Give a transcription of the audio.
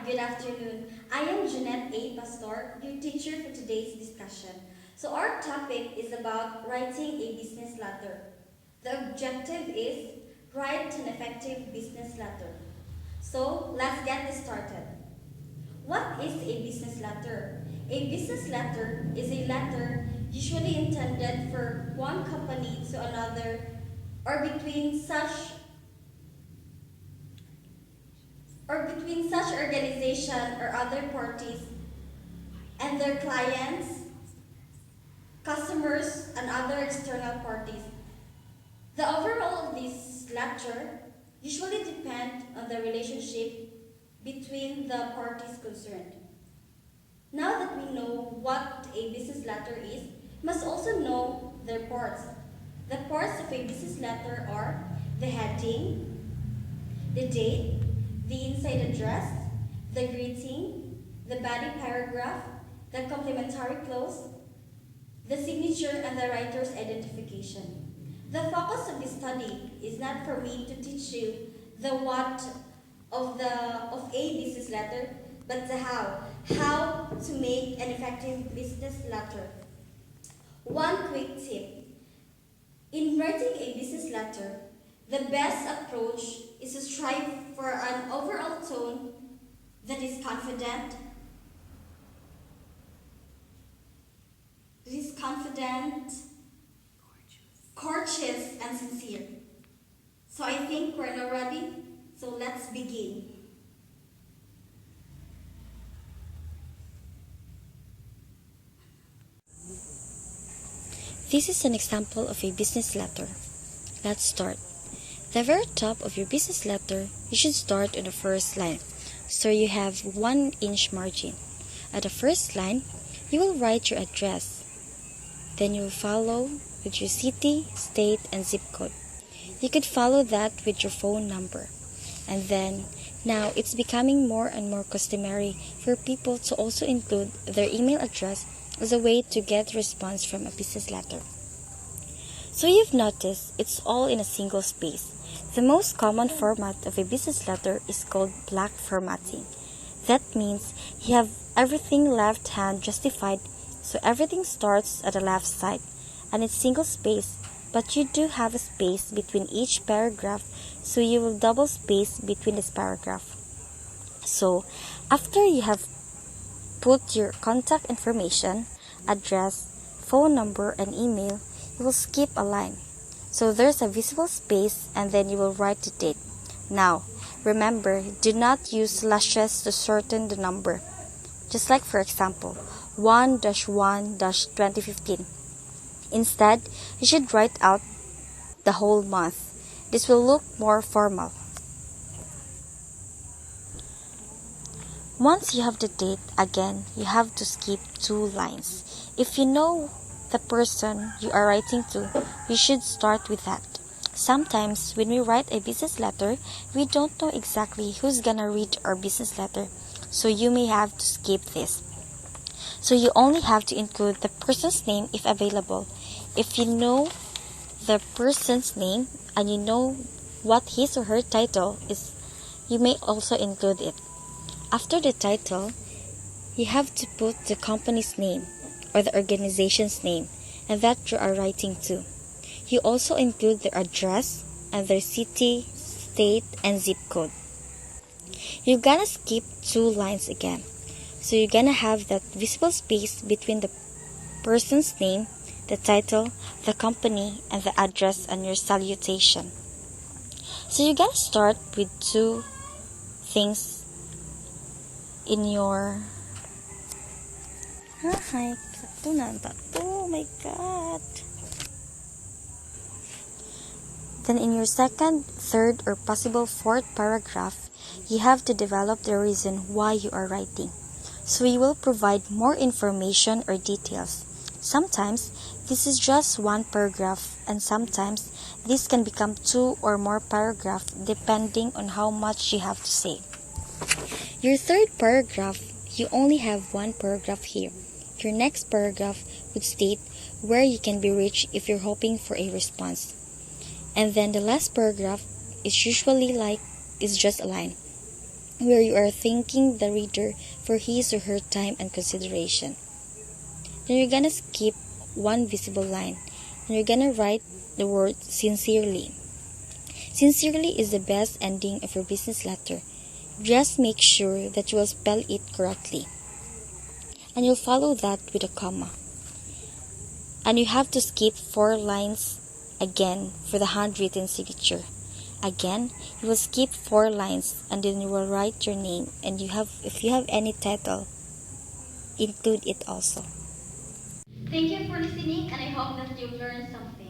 good afternoon. I am Jeanette A. Pastor, your teacher for today's discussion. So our topic is about writing a business letter. The objective is write an effective business letter. So let's get this started. What is a business letter? A business letter is a letter usually intended for one company to another or between such organization or other parties and their clients, customers, and other external parties. The overall of this letter usually depend on the relationship between the parties concerned. Now that we know what a business letter is, we must also know their parts. The parts of a business letter are the heading, the date, the inside address, the greeting, the body paragraph, the complimentary clause, the signature, and the writer's identification. The focus of this study is not for me to teach you the what of a business letter, but the how to make an effective business letter. One quick tip. In writing a business letter, the best approach is to strive for an overall tone that is confident, courteous, and sincere. So I think we're now ready. So let's begin. This is an example of a business letter. Let's start. The very top of your business letter, you should start on the first line, so you have 1-inch margin. At the first line, you will write your address. Then you will follow with your city, state, and zip code. You could follow that with your phone number. And then, now it's becoming more and more customary for people to also include their email address as a way to get response from a business letter. So you've noticed it's all in a single space. The most common format of a business letter is called block formatting. That means you have everything left-hand justified, so everything starts at the left side, and it's single space, but you do have a space between each paragraph, so you will double space between this paragraph. So after you have put your contact information, address, phone number, and email, you will skip a line. So there's a visible space, and then you will write the date. Now, remember, do not use slashes to shorten the number. Just like, for example, 1-1-2015. Instead, you should write out the whole month. This will look more formal. Once you have the date, again, you have to skip 2 lines. If you know the person you are writing to, you should start with that. Sometimes when we write a business letter, we don't know exactly who's gonna read our business letter, so you may have to skip this. So you only have to include the person's name if available. If you know the person's name and you know what his or her title is, you may also include it. After the title, you have to put the company's name or the organization's name and that you are writing to. You also include their address and their city, state, and zip code. You're gonna skip 2 lines again. So you're gonna have that visible space between the person's name, the title, the company, and the address and your salutation. So you're gonna start with 2 things in your... Hi, oh my god. Then in your second, third, or possible 4th paragraph, you have to develop the reason why you are writing. So you will provide more information or details. Sometimes this is just 1 paragraph, and sometimes this can become 2 or more paragraphs depending on how much you have to say. Your 3rd paragraph, you only have 1 paragraph here. Your next paragraph would state where you can be reached if you're hoping for a response. And then the last paragraph is usually is just a line. where you are thanking the reader for his or her time and consideration. Then you're gonna skip one visible line and you're gonna write the word sincerely. Sincerely is the best ending of your business letter. Just make sure that you will spell it correctly. And you'll follow that with a comma. And you have to skip 4 lines again for the handwritten signature. Again, you will skip 4 lines and then you will write your name, and if you have any title, include it also. Thank you for listening, and I hope that you've learned something.